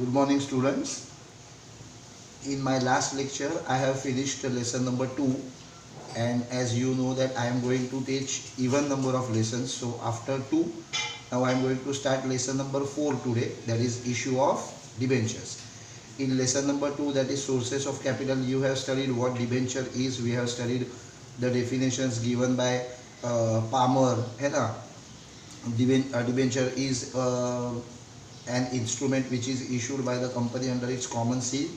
Good morning, students. In my last lecture, I have finished lesson number 2, and as you know that I am going to teach even number of lessons. So after 2, now I am going to start lesson number 4 today, that is issue of debentures. In lesson number 2, that is sources of capital, you have studied what debenture is. We have studied the definitions given by Palmer, है ना. Debenture is an instrument which is issued by the company under its common seal,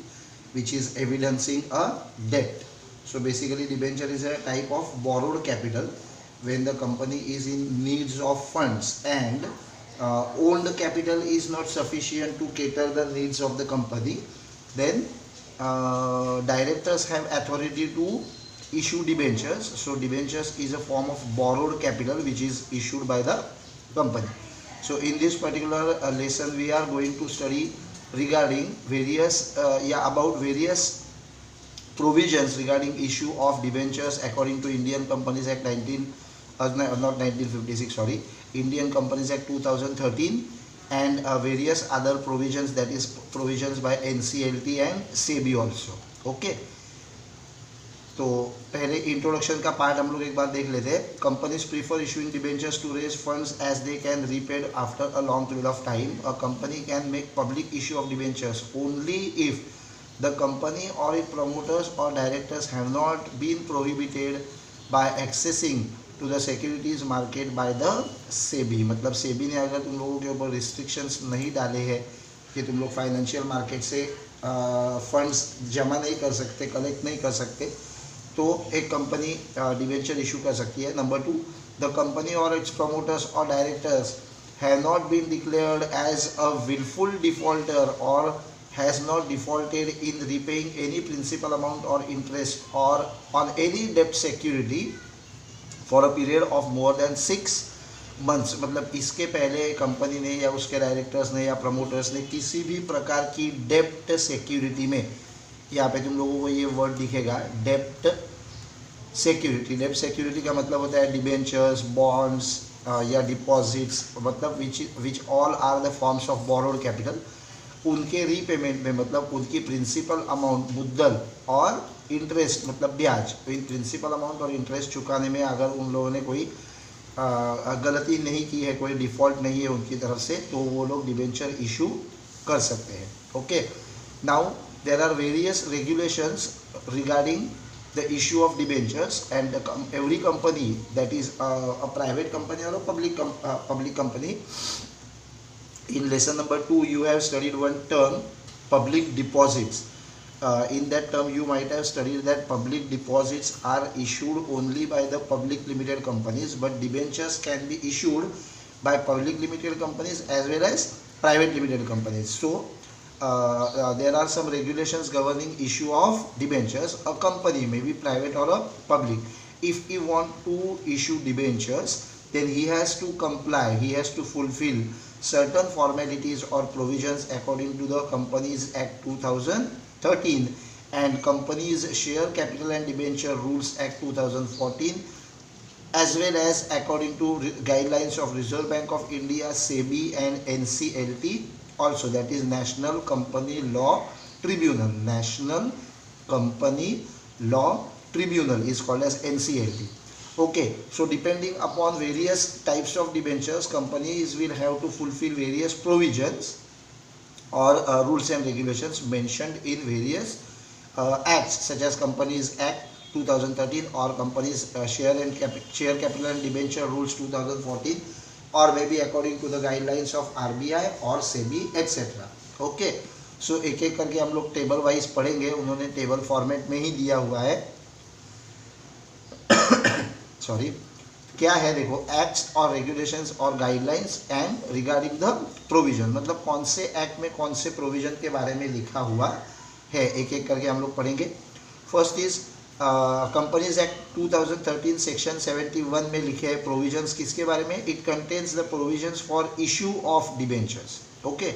which is evidencing a debt. So basically debenture is a type of borrowed capital when the company is in needs of funds and owned capital is not sufficient to cater the needs of the company, then directors have authority to issue debentures. So debentures is a form of borrowed capital which is issued by the company. So in this particular lesson we are going to study regarding various about various provisions regarding issue of debentures according to Indian Companies Act 1956, Indian Companies Act 2013, and various other provisions, that is provisions by NCLT and SEBI also. Okay. तो पहले introduction का part हम लोग एक बार देख लेते हैं. Companies prefer issuing debentures to raise funds as they can repaid after a long period of time. A company can make public issue of debentures only if the company और it promoters और directors have not been prohibited by accessing to the securities market by the SEBI. मतलब सेबी ने अगर तुम लोगों के ऊपर restrictions नहीं डाले हैं कि तुम लोग फाइनेंशियल मार्केट से फंड्स जमा नहीं कर सकते, कलेक्ट नहीं कर सकते, तो एक कंपनी डिवेंचर इशू कर सकती है. Number 2, the company or its promoters और directors have not been declared as a wilful defaulter or has not defaulted in repaying any principal amount or interest or on any डेब्ट security for a period of more than 6 months. मतलब इसके पहले company ने या उसके directors ने या promoters ने किसी भी प्रकार की डेब्ट सिक्योरिटी में, यहाँ पे तुम लोगों को ये वर्ड दिखेगा डेब्ट सिक्योरिटी. डेब्ट सिक्योरिटी का मतलब होता है डिबेंचर्स, बॉन्ड्स या डिपॉजिट्स, मतलब which all are the forms of borrowed capital. उनके रीपेमेंट में मतलब उनकी प्रिंसिपल अमाउंट, मुद्दल और इंटरेस्ट मतलब ब्याज, तो in principle amount or interest चुकाने में अगर उन लोगों ने कोई गलती नहीं की है, कोई डिफ़ॉल्ट नहीं है उनकी तरफ से, तो वो लोग डिबेंचर इशू कर सकते हैं. Okay. Now there are various regulations regarding the issue of debentures, and every company, that is a private company or a public company. In lesson number 2 you have studied one term, public deposits. In that term you might have studied that public deposits are issued only by the public limited companies, but debentures can be issued by public limited companies as well as private limited companies. So there are some regulations governing issue of debentures. A company may be private or a public. If he want to issue debentures, then he has to comply, he has to fulfill certain formalities or provisions according to the Companies Act 2013 and Companies Share Capital and Debenture Rules Act 2014, as well as according to guidelines of Reserve Bank of India, SEBI and NCLT. Also, that is National Company Law Tribunal. National Company Law Tribunal is called as NCLT. Okay, so depending upon various types of debentures, companies will have to fulfill various provisions or rules and regulations mentioned in various acts, such as Companies Act 2013 or Companies Share Capital and Debenture Rules 2014, or maybe according to the guidelines of RBI or SEBI etc. Okay. So एक एक करके हम लोग table wise पढ़ेंगे. उन्होंने table format में ही दिया हुआ है. सॉरी, क्या है देखो, एक्ट्स और रेगुलेशंस और guidelines and regarding the provision, मतलब कौन से एक्ट में कौन से प्रोविजन के बारे में लिखा हुआ है, एक एक करके हम लोग पढ़ेंगे. First is companies act 2013 section 71 में लिखे हैं प्रोविजंस किसके बारे में. It contains the provisions for issue of debentures. Okay,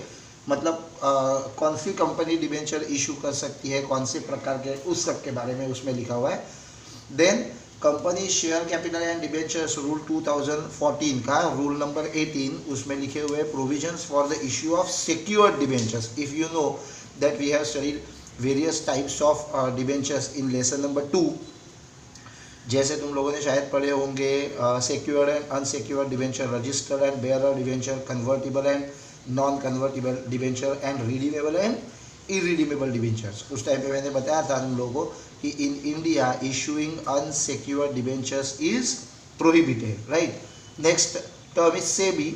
मतलब कौन सी कंपनी डिबेंचर इशू कर सकती है, कौन से प्रकार के, उस सब के बारे में उसमें लिखा हुआ है. Then company share capital and debentures rule 2014 का रूल नंबर 18 उसमें लिखे हुए provisions for the issue of secured debentures. If you know that we have studied various types of debentures in lesson number 2. जैसे तुम लोगों ने शायद पढ़े होंगे secured and unsecured debenture, registered and bearer debenture, convertible and non convertible debenture and redeemable and irredeemable debentures. उस time पे मैंने बताया था तुम लोगों को कि in India issuing unsecured debentures is prohibited, right. Next term is SEBI,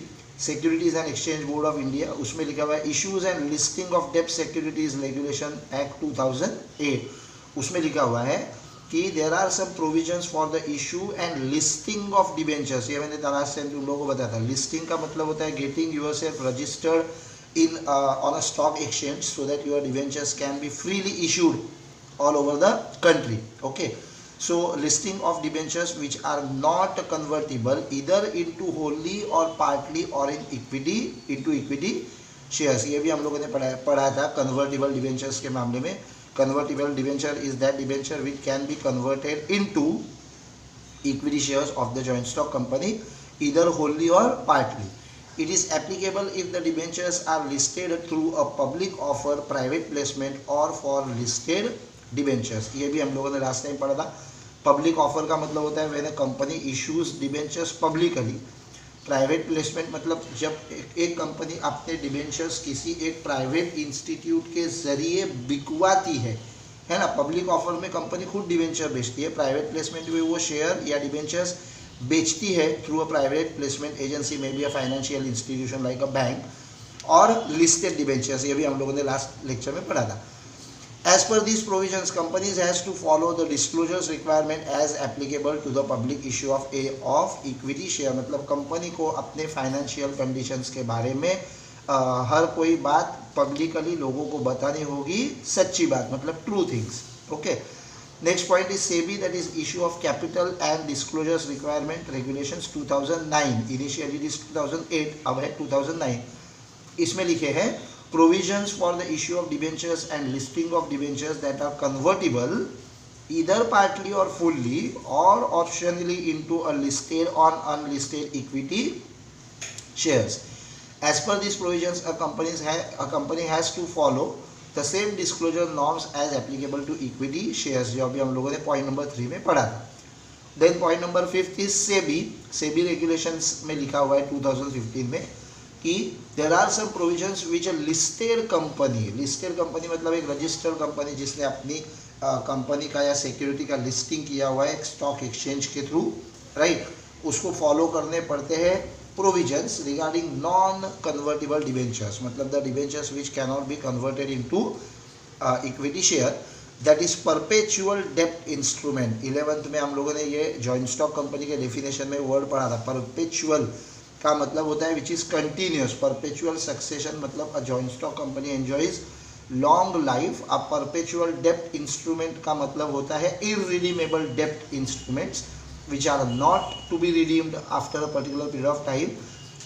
securities and exchange board of India. उसमें लिखा हुआ है इश्यूज एंड लिस्टिंग ऑफ डेब्ट सिक्योरिटीज रेगुलेशन एक्ट 2008. उसमें लिखा हुआ है कि there are some provisions for the issue and listing of debentures. ये मैंने लास्ट टाइम तुम लोगों को बताया था. लिस्टिंग का मतलब होता है getting yourself registered in on a stock exchange so that your debentures can be freely issued all over the country. Okay, so listing of debentures which are not convertible either into wholly or partly or in equity into equity shares. ये भी हम लोगों ने पढ़ा था convertible debentures के मामले में. Convertible debenture is that debenture which can be converted into equity shares of the joint stock company either wholly or partly. It is applicable if the debentures are listed through a public offer, private placement or for listed debentures. ये भी हम लोगों ने last time पढ़ा था. Public offer का मतलब होता है when a company issues debentures publicly. Private placement मतलब जब एक कंपनी अपने डिबेंचर्स किसी एक प्राइवेट इंस्टीट्यूट के जरिए बिकवाती है ना. पब्लिक ऑफर में कंपनी खुद डिबेंचर बेचती है. प्राइवेट प्लेसमेंट में वो शेयर या डिबेंचर्स बेचती है through a private placement agency maybe a financial institution like a bank. और लिस्टेड डिबेंचर्स ये भी हम लोगों ने लास्ट लेक्चर में पढ़ा था. As per these provisions, companies has to follow the disclosures requirement as applicable to the public issue of equity share. मतलब कंपनी को अपने फाइनेंशियल कंडीशंस के बारे में हर कोई बात पब्लिकली लोगों को बतानी होगी, सच्ची बात मतलब true things. Okay, next point is SEBI, that is issue of capital and disclosures requirement regulations 2009. Initially it is 2008, अब है 2009. इसमें लिखे हैं provisions for the issue of debentures and listing of debentures that are convertible either partly or fully or optionally into a listed or unlisted equity shares. As per these provisions, a company has to follow the same disclosure norms as applicable to equity shares, जो अभी हम लोगों ने point number 3 में पढ़ा था. Then point number 5 is SEBI regulations में लिखा हुआ है 2015 में कि there are some provisions which a listed company मतलब एक रजिस्टर्ड कंपनी जिसने अपनी कंपनी का या सिक्योरिटी का लिस्टिंग किया हुआ है एक स्टॉक एक्सचेंज के थ्रू, राइट. उसको फॉलो करने पड़ते हैं provisions regarding non convertible debentures, मतलब the debentures which can not be converted into equity share, that is perpetual डेब्ट इंस्ट्रूमेंट. 11th में हम लोगों ने ये जॉइंट स्टॉक कंपनी के डेफिनेशन में वर्ड पढ़ा था. परपेचुअल का मतलब होता है which is continuous. Perpetual succession मतलब a joint stock company enjoys long life. A perpetual डेब्ट इंस्ट्रूमेंट का मतलब होता है इररिडीमेबल डेब्ट instruments which are not to be redeemed after a particular period of time.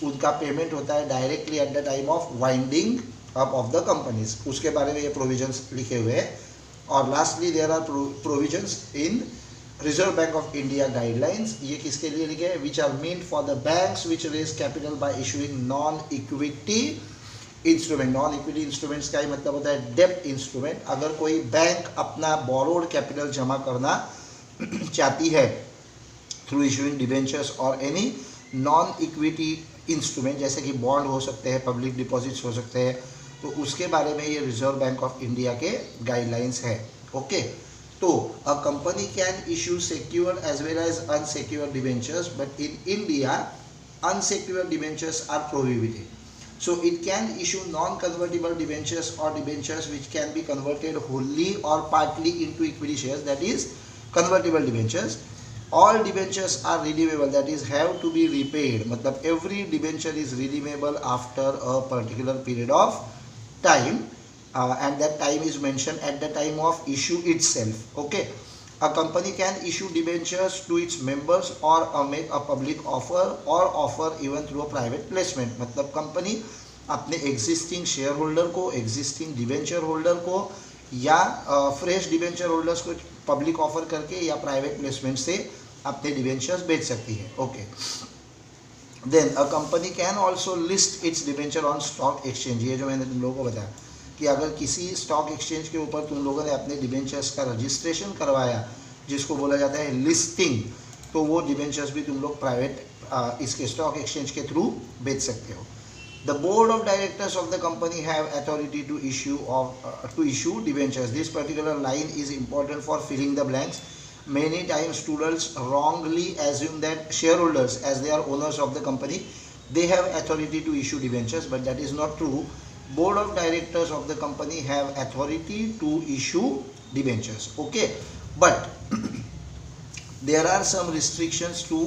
उनका पेमेंट होता है directly at the time of winding up of the companies. उसके बारे में ये प्रोविजंस लिखे हुए हैं. और lastly there are provisions in reserve bank of India guidelines. ये किसके लिए लिखे हैं? Which are mean for the banks which raise capital by issuing non equity instrument. Non equity instruments का ही मतलब होता है डेब्ट इंस्ट्रूमेंट. अगर कोई बैंक अपना बोरोड कैपिटल जमा करना चाहती है थ्रू इशूइंग डिबेंचर्स और एनी नॉन इक्विटी इंस्ट्रूमेंट जैसे कि बॉन्ड हो सकते हैं, पब्लिक डिपॉजिट्स हो सकते हैं, तो उसके बारे में ये रिजर्व बैंक ऑफ इंडिया के गाइडलाइंस है. ओके, तो a company can issue secured as well as unsecured debentures, but in India unsecured debentures are prohibited. So it can issue non-convertible debentures or debentures which can be converted wholly or partly into equity shares, that is convertible debentures. All debentures are redeemable, that is have to be repaid. मतलब every debenture is redeemable after a particular period of time. And that time is mentioned at the time of issue itself. Okay, a company can issue debentures to its members or make a public offer or offer even through a private placement. मतलब company अपने existing share holder को, existing debenture holder को या fresh debenture holders को public offer करके या private placement से अपने डिबेंचर्स बेच सकती है. Okay. Then a company can also list its debenture on stock exchange. ये जो मैंने तुम लोगों को बताया कि अगर किसी स्टॉक एक्सचेंज के ऊपर तुम लोगों ने अपने डिबेंचर्स का रजिस्ट्रेशन करवाया, जिसको बोला जाता है लिस्टिंग, तो वो डिबेंचर्स भी तुम लोग प्राइवेट इसके स्टॉक एक्सचेंज के थ्रू बेच सकते हो. The board of directors of the company have authority to issue debentures. This particular line is important for filling the blanks. Many times students wrongly assume that shareholders, as they are owners of the company, they have authority to issue debentures, but that is not true. Board of directors of the company have authority to issue debentures. Okay, but there are some restrictions to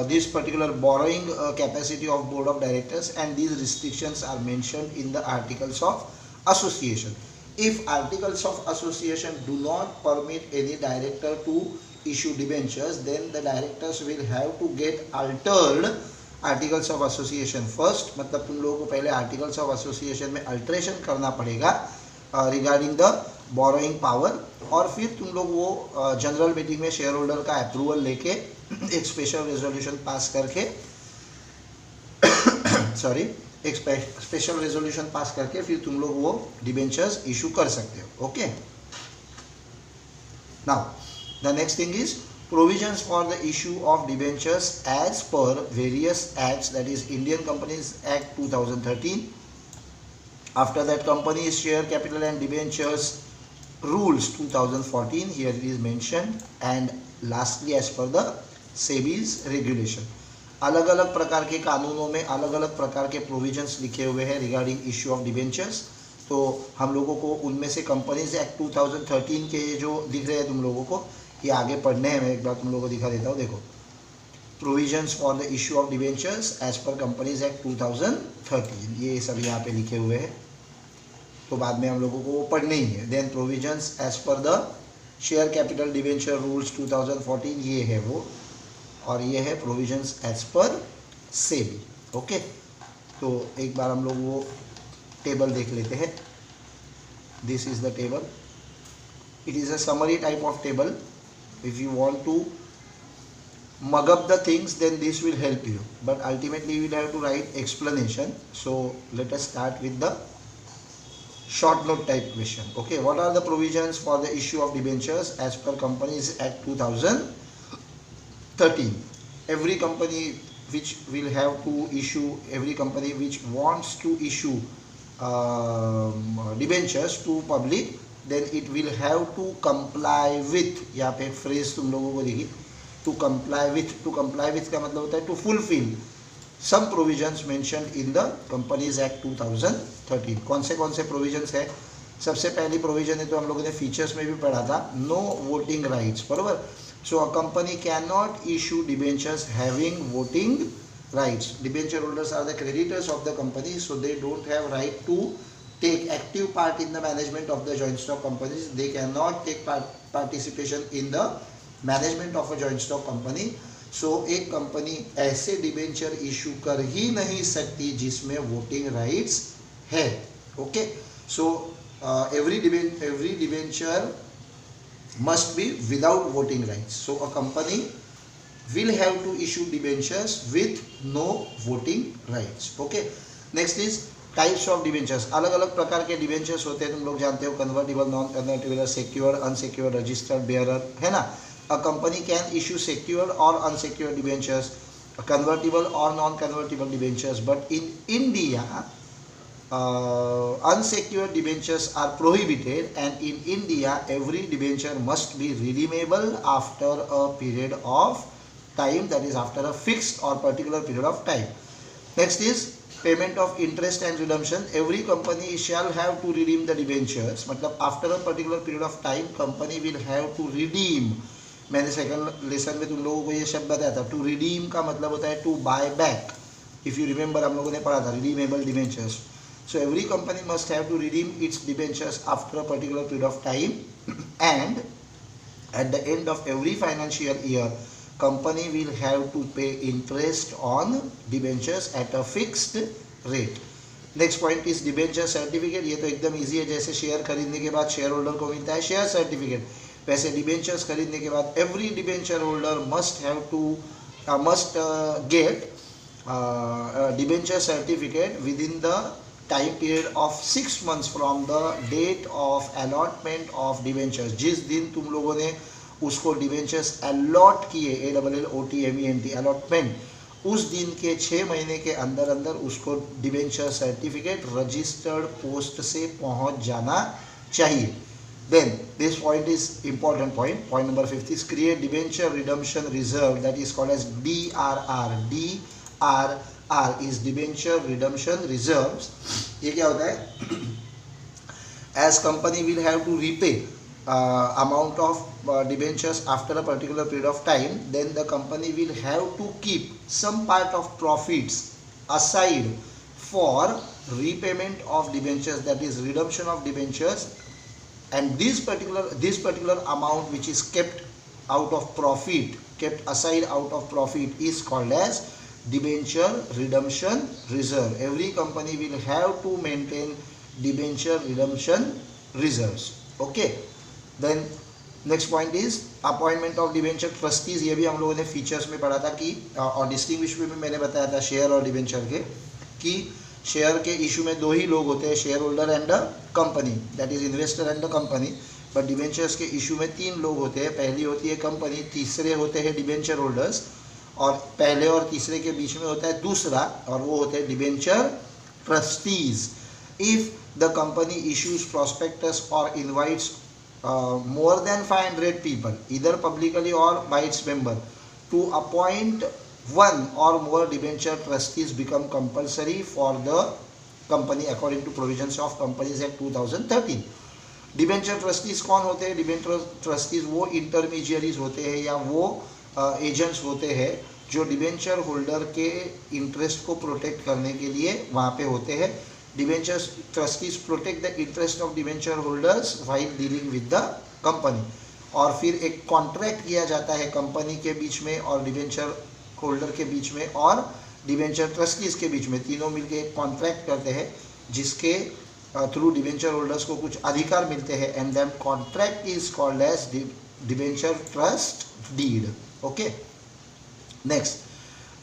this particular borrowing capacity of board of directors, and these restrictions are mentioned in the articles of association. If articles of association do not permit any director to issue debentures, then the directors will have to get altered articles of association first. मतलब तुम लोगों को पहले articles of association में alteration करना पड़ेगा regarding the borrowing power, और फिर तुम लोग वो जनरल मीटिंग में शेयर होल्डर का अप्रूवल लेके एक स्पेशल रेजोल्यूशन पास करके एक स्पेशल रेजोल्यूशन पास करके फिर तुम लोग वो डिबेंचर्स इशू कर सकते हो. Okay. Now the next thing is provisions for the issue of debentures as per various acts, that is Indian Companies Act 2013. After that, Companies Share Capital and Debentures Rules 2014, here it is mentioned, and lastly as per the SEBI's regulation. अलग अलग प्रकार के कानूनों में अलग अलग प्रकार के प्रोविजंस लिखे हुए हैं रिगार्डिंग इश्यू ऑफ डिबेंचर्स. तो हम लोगों को उनमें से कंपनीज एक्ट 2013 के जो दिख रहे हैं तुम लोगों को, ये आगे पढ़ने हैं. मैं एक बार तुम लोगों को दिखा देता हूँ. देखो, provisions for the issue of debentures as per companies act 2013, ये सब यहाँ पे लिखे हुए हैं, तो बाद में हम लोगों को वो पढ़ने ही है. Then provisions as per the share capital debenture rules 2014, ये है वो, और ये है provisions as per SEBI. Okay. तो एक बार हम लोग वो टेबल देख लेते हैं. This is the table. It is a summary type of table. If you want to mug up the things, then this will help you, but ultimately you will have to write explanation. So let us start with the short note type question. Okay, what are the provisions for the issue of debentures as per Companies Act 2013? Every company which will have to issue, every company which wants to issue debentures to public, then it will have to comply with, यहाँ पे एक phrase तुम लोगों को दिखी, to comply with. To comply with का मतलब होता है to fulfill some provisions mentioned in the Companies Act 2013. कौन से provisions है? सबसे पहली provision है तो हम लोगों ने features में भी पढ़ा था, no voting rights. बराबर. So a company cannot issue debentures having voting rights. Debenture holders are the creditors of the company, so they don't have right to take active part in the management of the joint stock companies. They cannot take participation in the management of a joint stock company. So एक company ऐसे debenture issue कर ही नहीं सकती जिसमें voting rights है. Okay. So every debenture must be without voting rights. So a company will have to issue debentures with no voting rights. Okay. Next is types of debentures. अलग अलग प्रकार के debentures होते हैं, तुम लोग जानते हो, convertible, non convertible, secured, unsecured, registered bearer, है ना. A company can issue secured or unsecured debentures, convertible or non-convertible debentures, but in India, unsecured debentures are prohibited, and in India, every debenture must be redeemable after a period of time, that is after a fixed or particular period of time. Next is payment of interest and redemption. Every company shall have to redeem the debentures. मतलब after a particular period of time, company will have to redeem. मैंने second lesson में तुम लोगों को ये शब्द बताया था. टू रिडीम का मतलब होता है to buy back. If you remember हम लोगों ने पढ़ा था redeemable debentures. So every company must have to redeem its debentures after a particular period of time, and at the end of every financial year company will have to pay interest on debentures at a fixed rate. Next point is debenture certificate. ये तो एकदम easy है, जैसे share खरीदने के बाद share holder को मिलता है शेयर सर्टिफिकेट. वैसे डिबेंचर्स खरीदने के बाद every debenture holder must get debenture certificate within the time period of 6 months from the date of allotment of debentures. जिस दिन तुम लोगों ने उसको डिबेंचर्स अलॉट किए, ALLOTMENT अलॉटमेंट, उस दिन के 6 महीने के अंदर अंदर उसको डिबेंचर सर्टिफिकेट रजिस्टर्ड पोस्ट से पहुंच जाना चाहिए। Then this point is important point. Point number 5 is create debenture redemption reserve, that is called as DRR. DRR is debenture redemption reserves. ये क्या होता है? As company will have to repay amount of debentures after a particular period of time, then the company will have to keep some part of profits aside for repayment of debentures, that is redemption of debentures. And this particular amount which is kept out of profit, kept aside out of profit, is called as debenture redemption reserve. Every company will have to maintain debenture redemption reserves. Okay, then next point is appointment of debenture trustees. ये भी हम लोगों ने features में पढ़ा था कि और डिस्टिंग्विश में भी मैंने बताया था शेयर और डिबेंचर के, कि शेयर के इशू में 2 ही लोग होते हैं, share holder and the company, that is investor and the company. But debentures के इशू में 3 लोग होते हैं, पहली होती है कंपनी, तीसरे होते हैं डिबेंचर होल्डर्स, और पहले और तीसरे के बीच में होता है दूसरा, और वो होते हैं debenture trustees. If the company issues prospectus और invites more than 500 people, either publicly or by its member, to appoint 1 or more debenture trustees become compulsory for the company according to provisions of Companies Act 2013. Debenture trustees कौन होते हैं? Debenture trustees वो intermediaries होते हैं या वो agents होते हैं जो डिबेंचर होल्डर के इंटरेस्ट को प्रोटेक्ट करने के लिए वहाँ पे होते हैं। Debenture trustees protect the interest of debenture holders while dealing with the company. और फिर एक कॉन्ट्रैक्ट किया जाता है कंपनी के बीच में और डिबेंचर होल्डर के बीच में और डिबेंचर ट्रस्टीज के बीच में, तीनों मिलकर एक कॉन्ट्रैक्ट करते हैं जिसके थ्रू डिबेंचर होल्डर्स को कुछ अधिकार मिलते हैं, and that contract is called as debenture trust deed. Okay, next,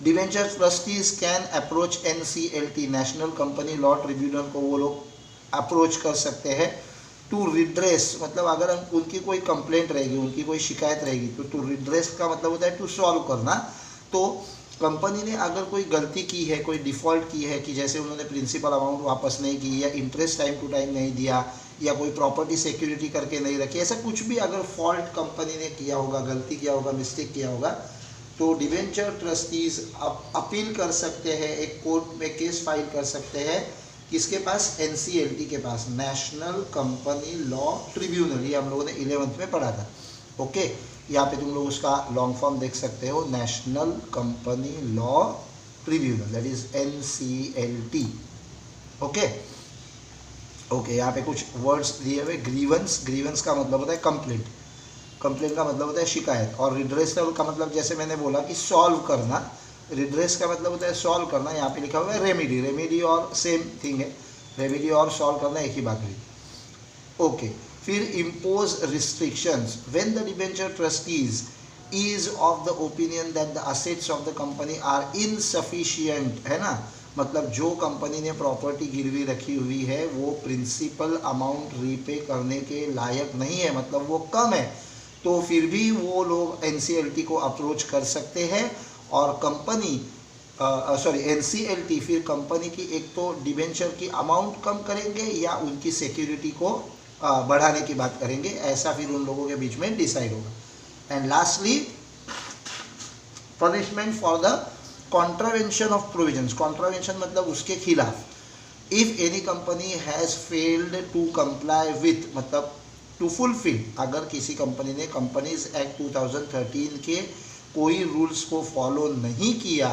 debenture trustees can approach NCLT, national company law tribunal को वो लोग अप्रोच कर सकते हैं टू रिड्रेस, मतलब अगर उनकी कोई कंप्लेंट रहेगी, उनकी कोई शिकायत रहेगी, तो टू रिड्रेस का मतलब होता है टू सॉल्व करना। तो कंपनी ने अगर कोई गलती की है, कोई डिफ़ॉल्ट की है, कि जैसे उन्होंने प्रिंसिपल अमाउंट वापस नहीं की, या इंटरेस्ट टाइम टू टाइम नहीं दिया, या कोई प्रॉपर्टी सिक्योरिटी करके नहीं रखी, ऐसा कुछ भी अगर फॉल्ट कंपनी ने किया होगा, गलती किया होगा, मिस्टेक किया होगा, तो डिबेंचर ट्रस्टीज अपील कर सकते हैं, एक कोर्ट में केस फाइल कर सकते हैं, किसके पास? NCLT के पास, नेशनल कंपनी लॉ ट्रिब्यूनल। ये हम लोगों ने 11th में पढ़ा था। ओके, यहाँ पे तुम लोग उसका लॉन्ग फॉर्म देख सकते हो, national company law tribunal, that is NCLT। Okay okay, यहाँ पे कुछ वर्ड्स दिए हुए, ग्रीवेंस, ग्रीवेंस का मतलब होता है कंप्लेंट, कंप्लेंट का मतलब होता है शिकायत, और रिड्रेसल का मतलब जैसे मैंने बोला कि सॉल्व करना, रिड्रेस का मतलब होता है सॉल्व करना, यहाँ पे लिखा हुआ है रेमेडी, रेमेडी और सेम थिंग है, रेमेडी और सॉल्व करना एक ही बात हुई। ओके, फिर impose restrictions when the debenture trustees is of the opinion that the assets of the company are insufficient, है ना, मतलब जो कंपनी ने प्रॉपर्टी गिरवी रखी हुई है वो प्रिंसिपल अमाउंट रीपे करने के लायक नहीं है, मतलब वो कम है, तो फिर भी वो लोग NCLT को अप्रोच कर सकते हैं, और कंपनी NCLT फिर कंपनी की एक तो डिबेंचर की अमाउंट कम करेंगे या उनकी सिक्योरिटी को बढ़ाने की बात करेंगे, ऐसा फिर उन लोगों के बीच में डिसाइड होगा। And lastly, punishment for the contravention of provisions, contravention मतलब उसके खिलाफ। If any company has failed to comply with, मतलब टू फुलफिल, अगर किसी कंपनी ने कंपनीज एक्ट 2013 के कोई रूल्स को फॉलो नहीं किया,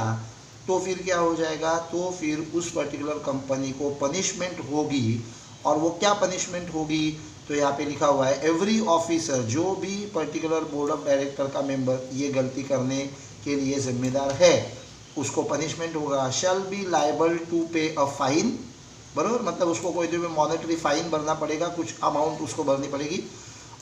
तो फिर क्या हो जाएगा? तो फिर उस पर्टिकुलर कंपनी को पनिशमेंट होगी, और वो क्या पनिशमेंट होगी? तो यहाँ पे लिखा हुआ है, एवरी ऑफिसर, जो भी पर्टिकुलर बोर्ड ऑफ डायरेक्टर का मेंबर ये गलती करने के लिए जिम्मेदार है, उसको पनिशमेंट होगा, शैल बी लाइबल टू पे अ फाइन, बराबर, मतलब उसको कोई भी मॉनेटरी फाइन भरना पड़ेगा, कुछ अमाउंट उसको भरनी पड़ेगी,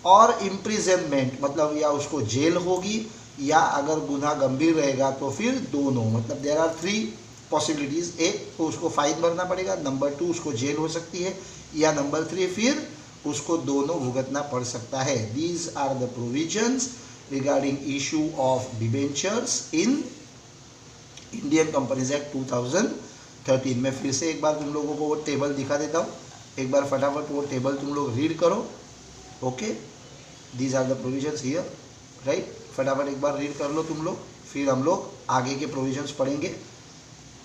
और इम्प्रिजनमेंट मतलब या उसको जेल होगी, या अगर गुनाह गंभीर रहेगा तो फिर दोनों, मतलब देयर आर 3 पॉसिबिलिटीज। एक तो उसको फाइन भरना पड़ेगा, नंबर 2 उसको जेल हो सकती है, या नंबर 3 फिर उसको दोनों भुगतना पड़ सकता है। These are the provisions regarding issue of debentures in Indian companies act 2013। मैं फिर से एक बार तुम लोगों को वो टेबल दिखा देता हूँ, एक बार फटाफट वो टेबल तुम लोग रीड करो। Okay, these are the provisions here, right. फटाफट एक बार रीड कर लो तुम लोग, फिर हम लोग आगे के प्रोविजंस पढ़ेंगे,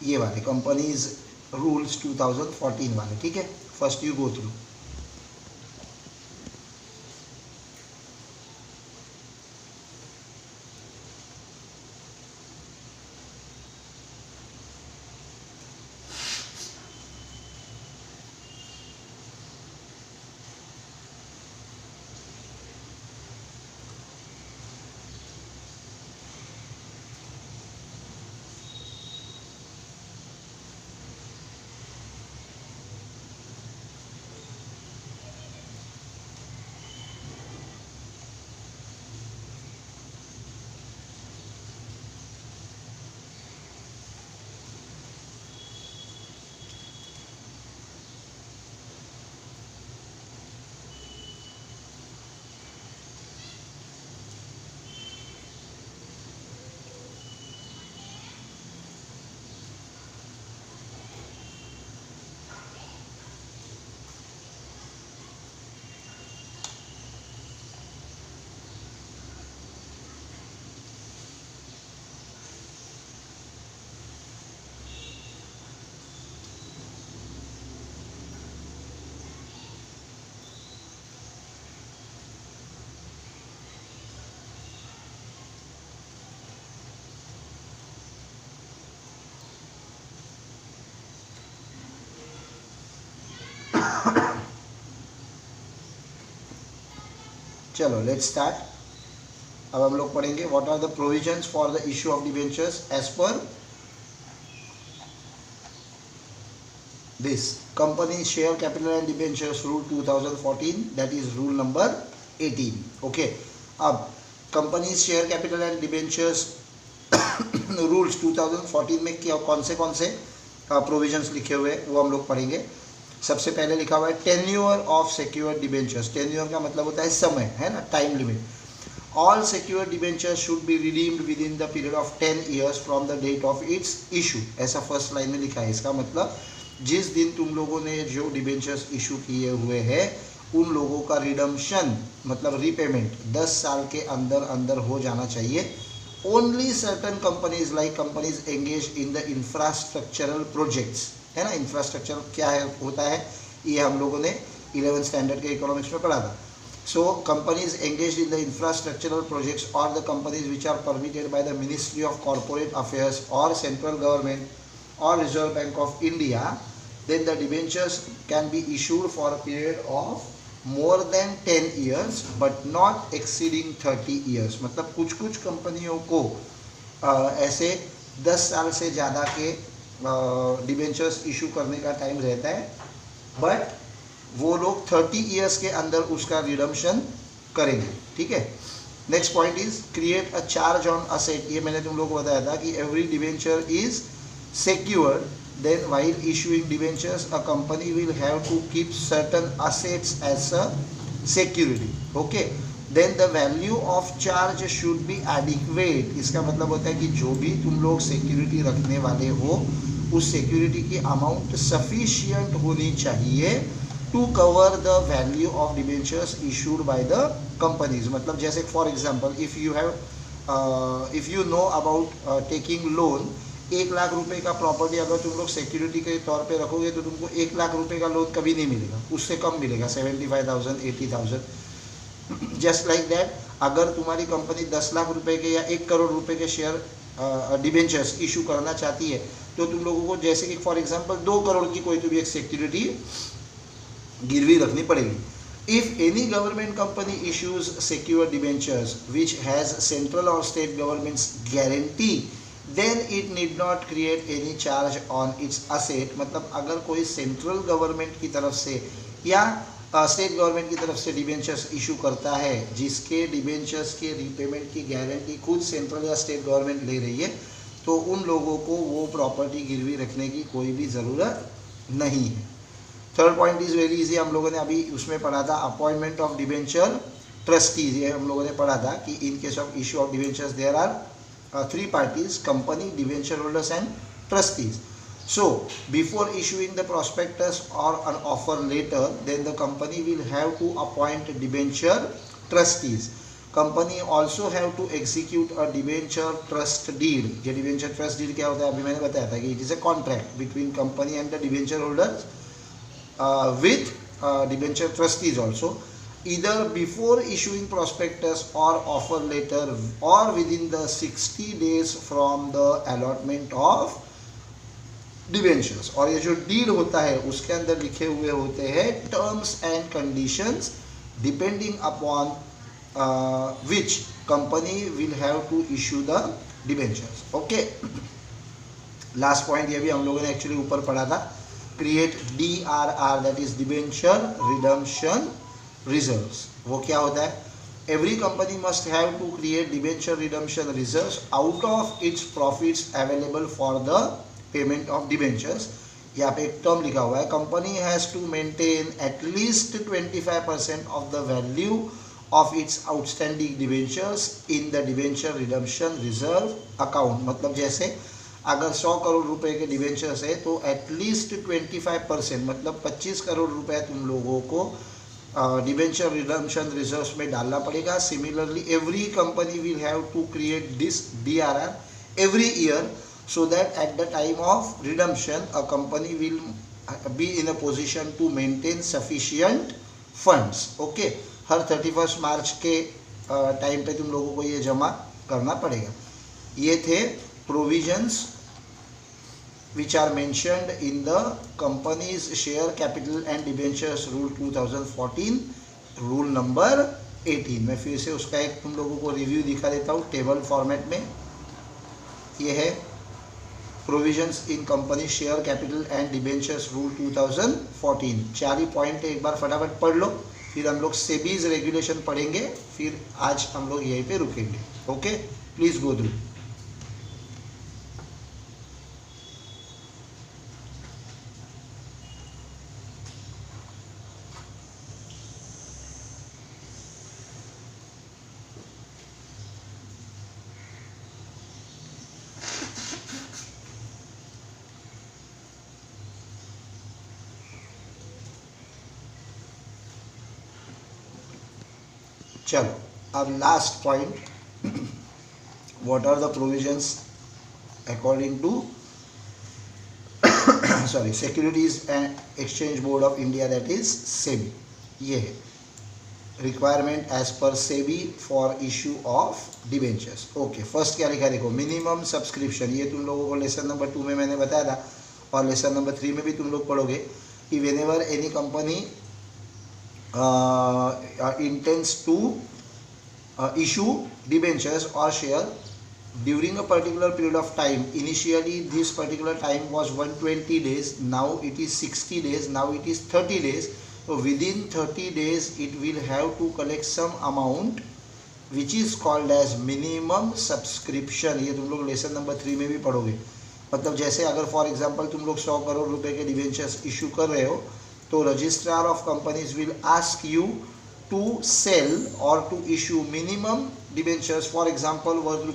ये वाले कंपनीज रूल्स 2014 वाले, ठीक है। First you go through. चलो लेट्स स्टार्ट। अब हम लोग पढ़ेंगे what are the provisions for the issue of debentures as per this company share capital and debentures rule 2014, that is rule number 18। Okay, अब company share capital and debentures rules 2014 में क्या कौन से provisions लिखे हुए वो हम लोग पढ़ेंगे। सबसे पहले लिखा हुआ है tenure of secured debentures. Tenure का मतलब होता है समय, है ना, time limit. All secured debentures should be redeemed within the period of 10 years from the date of its issue. ऐसा फर्स्ट लाइन में लिखा है। इसका मतलब जिस दिन तुम लोगों ने जो डिबेंचर्स इशू किए हुए हैं उन लोगों का रिडम्पशन मतलब रीपेमेंट 10 साल के अंदर अंदर हो जाना चाहिए। Only certain companies like companies engage in the infrastructural projects, है ना। इंफ्रास्ट्रक्चर क्या है होता है ये हम लोगों ने 11th स्टैंडर्ड के इकोनॉमिक्स में पढ़ा था। So companies engage in the infrastructural projects or the companies which are permitted by the Ministry of Corporate Affairs or central government or Reserve Bank of India, then the debentures can be issued for a period of more than 10 years but not exceeding 30 years। मतलब कुछ कुछ कंपनियों को ऐसे 10 साल से ज़्यादा के डिबेंचर्स इशू करने का टाइम रहता है, बट वो लोग 30 ईयर्स के अंदर उसका रिडम्पशन करेंगे, ठीक है। Next point is create a charge on asset. ये मैंने तुम लोग को बताया था कि every debenture is secured, then while issuing debentures a company will have to keep certain assets as a security। okay, then the value of charge should be adequate। इसका मतलब होता है कि जो भी तुम लोग सिक्योरिटी रखने वाले हो उस सिक्योरिटी की अमाउंट सफिशिएंट होनी चाहिए to cover the value of debentures issued by the companies. मतलब जैसे for example if you know about taking loan, 1 lakh रुपए का प्रॉपर्टी अगर तुम लोग सिक्योरिटी के तौर पे रखोगे तो तुमको 1 लाख रुपए का लोन कभी नहीं मिलेगा, उससे कम मिलेगा, 75,000 80,000। जस्ट लाइक दैट अगर तुम्हारी कंपनी 10 लाख रुपए के या 1 करोड़ रुपए के शेयर डिबेंचर्स इशू करना चाहती है तो तुम लोगों को जैसे कि फॉर एग्जांपल 2 करोड़ की कोई तो भी एक सिक्योरिटी गिरवी रखनी पड़ेगी। If any government company issues secure debentures which has central or state government's guarantee, then it need not create any charge on its asset। मतलब अगर कोई सेंट्रल गवर्नमेंट की तरफ से या स्टेट गवर्नमेंट की तरफ से डिबेंचर्स इशू करता है, जिसके डिबेंचर्स के रीपेमेंट की गारंटी खुद सेंट्रल या स्टेट गवर्नमेंट ले रही है, तो उन लोगों को वो प्रॉपर्टी गिरवी रखने की कोई भी ज़रूरत नहीं है। Third point is very easy, हम लोगों ने अभी उसमें पढ़ा था अपॉइंटमेंट ऑफ डिबेंचर ट्रस्टीज। ये हम लोगों ने पढ़ा था कि in case of issue of debentures there are three parties, company, debenture holders and trustees. So before issuing the prospectus or an offer letter, then the company will have to appoint debenture trustees. Company also have to execute a debenture trust deed. ये debenture trust deed क्या होता है, अभी मैंने बताया था कि it is a contract between company and the debenture holders with debenture trustees also, either before issuing prospectus or offer letter or within the 60 days from the allotment of debentures. और ये जो डीड होता है उसके अंदर लिखे हुए होते हैं terms and conditions depending upon which company will have to issue the debentures. Okay, last point ये भी हम लोगों ने एक्चुअली ऊपर पढ़ा था, create DRR, that is debenture redemption reserves. वो क्या होता है, every company must have to create debenture redemption reserves out of its profits available for the payment of debentures. यहाँ पे एक टर्म लिखा हुआ है, company has to maintain at least 25% of the value of its outstanding debentures in the debenture redemption reserve account. मतलब जैसे अगर 100 करोड़ रुपए के डिबेंचर्स है तो एटलीस्ट 25% मतलब 25 करोड़ रुपए तुम लोगों को डिबेंचर रिडम्पशन रिजर्व्स में डालना पड़ेगा. Similarly every company will have to create this DRR every year, so that at the time of redemption a company will be in a position to maintain sufficient funds. okay, हर 31 मार्च के time पे तुम लोगों को ये जमा करना पड़ेगा. ये थे provisions which are mentioned in the company's share capital and debentures rule 2014 rule number 18. मैं फिर से उसका एक तुम लोगों को रिव्यू दिखा देता हूँ टेबल फॉर्मेट में. ये है provisions in company share capital and debentures rule 2014. 4 he point एक बार फटाफट पढ़ लो, फिर हम लोग सेबीज रेगुलेशन पढ़ेंगे, फिर आज हम लोग यहीं पे रुकेंगे. Okay, please go through. चलो अब last point, what are the provisions according to securities and exchange board of India, that is SEBI. ये है requirement as per SEBI for issue of debentures. Okay, first क्या लिखा है देखो, मिनिमम सब्सक्रिप्शन. ये तुम लोगों को लेसन नंबर 2 में मैंने बताया था और लेसन नंबर 3 में भी तुम लोग पढ़ोगे कि whenever any company intends to issue debentures or share during a particular period of time. Initially this particular time was 120 days, now it is 60 days, now it is 30 days. So within 30 days it will have to collect some amount which is called as minimum subscription. ये तुम लोग lesson number 3 में भी पढ़ोगे. मतलब जैसे अगर for example तुम लोग 100 करोड़ रुपए के डिबेंचर्स इशू कर रहे हो तो registrar of companies will ask you to sell or to issue minimum debentures for example worth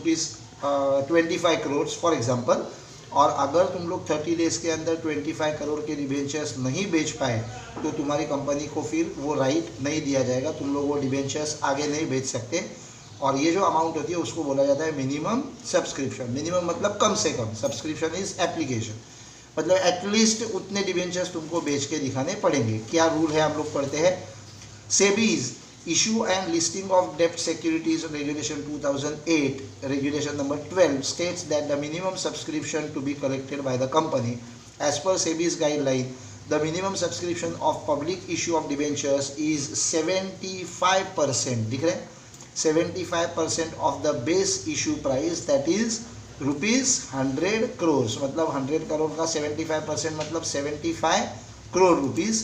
₹25 crore for example. और अगर तुम लोग 30 डेज के अंदर 25 करोड़ के डिबेंचर्स नहीं बेच पाए तो तुम्हारी कंपनी को फिर वो राइट नहीं दिया जाएगा, तुम लोग वो डिबेंचर्स आगे नहीं बेच सकते. और ये जो अमाउंट होती है उसको बोला जाता है मिनिमम सब्सक्रिप्शन. मिनिमम मतलब कम से कम, सब्सक्रिप्शन इज एप्लीकेशन, मतलब एटलीस्ट उतने डिबेंचर्स तुमको बेच के दिखाने पड़ेंगे. क्या रूल है हम लोग पढ़ते हैं. SEBI's issue and listing of डेब्ट securities regulation 2008 regulation number 12 states that the minimum subscription to be collected by the company as per SEBI's guideline. The minimum subscription of public issue of debentures is 75%. दिख रहे हैं, 75% of the base issue price, that is ₹100 crore. मतलब 100 करोड़ का 75% मतलब 75 crore rupees.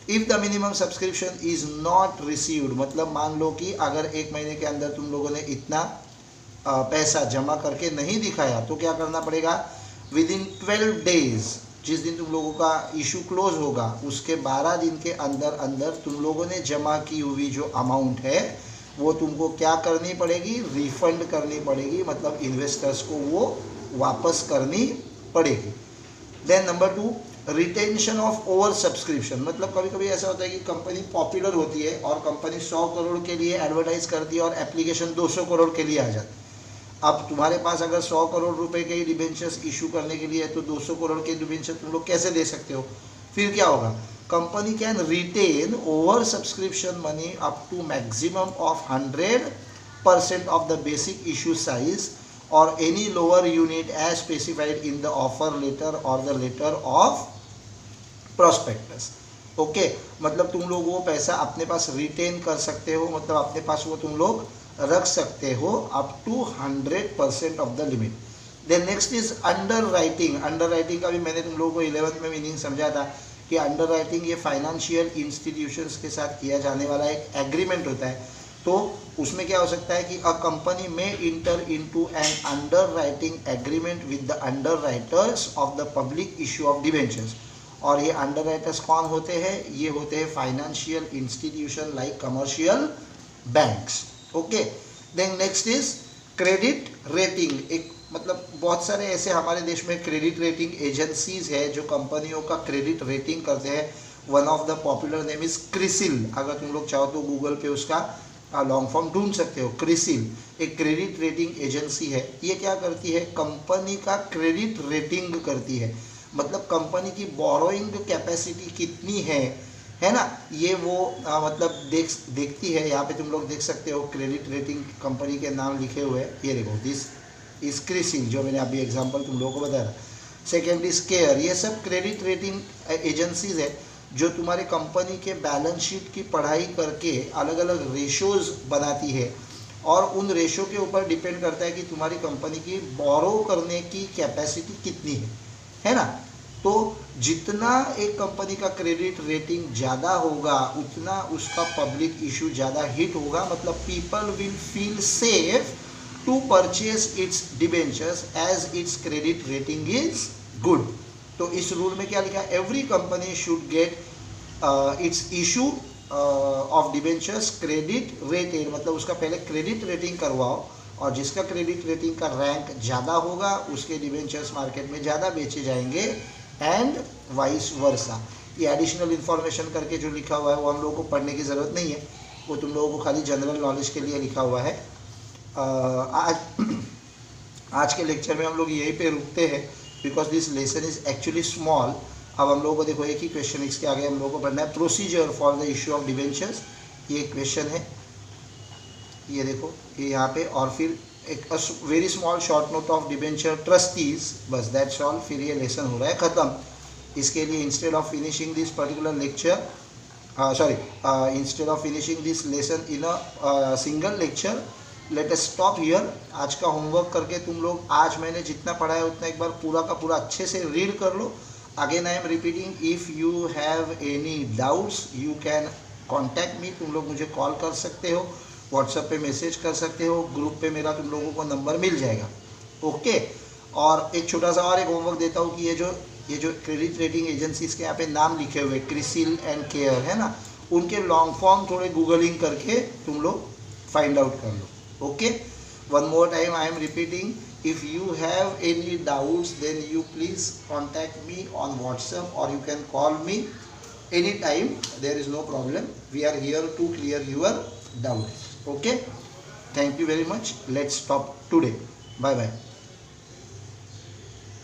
If the minimum subscription is not received, मतलब मान लो कि अगर 1 महीने के अंदर तुम लोगों ने इतना पैसा जमा करके नहीं दिखाया तो क्या करना पड़ेगा, विद इन 12 डेज, जिस दिन तुम लोगों का इशू क्लोज होगा उसके 12 दिन के अंदर अंदर तुम लोगों ने जमा की हुई जो अमाउंट है वो तुमको क्या करनी पड़ेगी, रिफंड करनी पड़ेगी, मतलब इन्वेस्टर्स को वो वापस करनी पड़ेगी। Then number 2, retention of oversubscription, मतलब कभी कभी ऐसा होता है कि कंपनी पॉपुलर होती है और कंपनी 100 करोड़ के लिए एडवर्टाइज करती है और एप्लीकेशन 200 करोड़ के लिए आ जाती है। अब तुम्हारे पास अगर 100 करोड़ रुपए के डिबेंचर्स इशू करने के लिए है तो 200 करोड़ के डिबेंचर तुम लोग कैसे दे सकते हो, फिर क्या होगा, company can retain over subscription money up to maximum of 100% of the basic issue size or any lower unit as specified in the offer letter or the letter of prospectus. Okay, मतलब तुम लोग वो पैसा अपने पास retain कर सकते हो, मतलब अपने पास वो तुम लोग रख सकते हो up to 100% of the limit. Then next is underwriting. Underwriting का भी मैंने तुम लोगों को 11th में मीनिंग समझा था कि अंडर राइटिंग ये फाइनेंशियल इंस्टीट्यूशंस के साथ किया जाने वाला एक एग्रीमेंट होता है। तो उसमें क्या हो सकता है कि a company may enter into an underwriting agreement with the underwriters of the public issue of debentures. और ये अंडर राइटर्स कौन होते हैं, ये होते हैं financial institution like commercial banks. Okay, then next is credit rating. एक मतलब बहुत सारे ऐसे हमारे देश में क्रेडिट रेटिंग एजेंसीज है जो कंपनियों का क्रेडिट रेटिंग करते हैं। One of the popular name is CRISIL, अगर तुम लोग चाहो तो गूगल पे उसका लॉन्ग फॉर्म ढूंढ सकते हो। क्रिसिल एक क्रेडिट रेटिंग एजेंसी है। ये क्या करती है, कंपनी का क्रेडिट रेटिंग करती है, मतलब कंपनी की बोरोइंग कैपेसिटी कितनी है ना, ये वो मतलब देखती है। यहाँ पे तुम लोग देख सकते हो क्रेडिट रेटिंग कंपनी के नाम लिखे हुए हैं, ये देखो, दिस इज क्रिसिल जो मैंने अभी एग्जांपल तुम लोगों को बताया। सेकेंड इज केयर, ये सब क्रेडिट रेटिंग एजेंसीज है जो तुम्हारे कंपनी के बैलेंस शीट की पढ़ाई करके अलग अलग रेशोज बनाती है और उन रेशो के ऊपर डिपेंड करता है कि तुम्हारी कंपनी की बोरो करने की कैपेसिटी कितनी है ना। तो जितना एक कंपनी का क्रेडिट रेटिंग ज़्यादा होगा उतना उसका पब्लिक इशू ज़्यादा हिट होगा, मतलब people will feel safe to purchase its debentures as its credit rating is good. तो इस रूल में क्या लिखा है, every company should get its issue of debentures credit rated, मतलब उसका पहले क्रेडिट रेटिंग करवाओ और जिसका क्रेडिट रेटिंग का रैंक ज़्यादा होगा उसके डिबेंचर्स मार्केट में ज़्यादा बेचे जाएंगे एंड वाइस वर्सा। ये एडिशनल इन्फॉर्मेशन करके जो लिखा हुआ है वो हम लोगों को पढ़ने की ज़रूरत नहीं है, वो तुम लोगों को खाली जनरल नॉलेज के लिए लिखा हुआ है। आज के लेक्चर में हम लोग यहीं पे रुकते हैं because this lesson is actually small. अब हम लोगों को देखो एक ही क्वेश्चन, इसके आगे हम लोगों को पढ़ना है procedure for the issue of debentures. ये क्वेश्चन है, ये देखो ये यहाँ पे, और फिर एक very small short note of debenture trustees, बस दैट्स ऑल, फिर ये लेसन हो रहा है ख़त्म। इसके लिए instead of finishing this particular lecture instead of finishing this lesson in a single lecture, let us stop here. आज का होमवर्क करके तुम लोग आज मैंने जितना पढ़ा है उतना एक बार पूरा का पूरा अच्छे से रीड कर लो। Again I am repeating, if you have any doubts you can contact me, तुम लोग मुझे कॉल कर सकते हो, व्हाट्सएप पे मैसेज कर सकते हो, ग्रुप पे मेरा तुम लोगों को नंबर मिल जाएगा। ओके, और एक छोटा सा और एक होमवर्क देता हूँ कि ये जो क्रेडिट रेटिंग एजेंसीज के यहाँ पे नाम लिखे हुए क्रिसिल एंड केयर है ना, उनके लॉन्ग फॉर्म थोड़े गूगलिंग करके तुम लोग फाइंड आउट कर लो। Okay, one more time I am repeating, if you have any doubts then you please contact me on WhatsApp or you can call me anytime, there is no problem, we are here to clear your doubts. Okay, thank you very much, let's stop today, bye bye.